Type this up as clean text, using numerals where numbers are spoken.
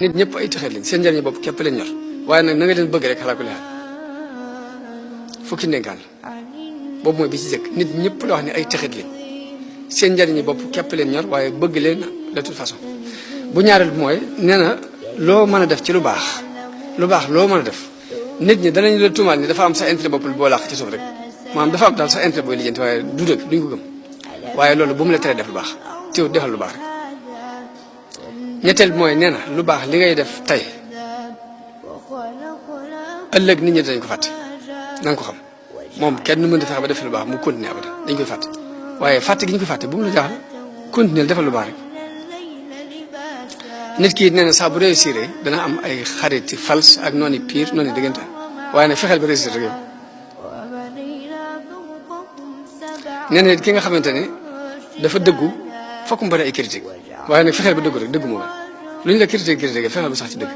nit ñëpp ay texeet lañ seen njëriñu bopp képp leen ñor waaye nag na nga leen bëgg rek xalaa ko leexal fukki ndénkaan boobu mooy bi ci jëkk nit ñëpp la wax ne ay texeet lañ seen njëriñu bopp képp leen ñor waaye bëgg leen de toute façon bu ñaareel bi mooy nee na loo mën a def ci lu baax loo mën a def nit ñi danañ la tuumaal ni dafa am sa intérêt bopp boo làq ci suuf rek maanaam dafa am daal sa intérêt booy lijjanti waaye du dëgg duñ ko gëm waaye loolu bu mu la teree def lu baax teew defal lu baax rek ñetteel bi mooy nee na lu baax li ngay def tey ëllëg nit ñi dañ ko fàtte na nga ko xam moom kenn mën a fexe ba def lu baax mu continuer abada dañ koy fàtte waaye fàtte gi ñu koy fàtte bu mu la jaaxal continuer defal lu baax rek nit ki nee na saa bu réussir dana am ay xariti fals ak noonu pire noonu diggante waaye nag fexeel ba réussir rek yow nee na ki nga xamante ne dafa dëggu fokk mu bari ay critique waaye nag fexeel ba dëggu rek dëggu moo lu ñu la critique fexeel ba sax ci dëgg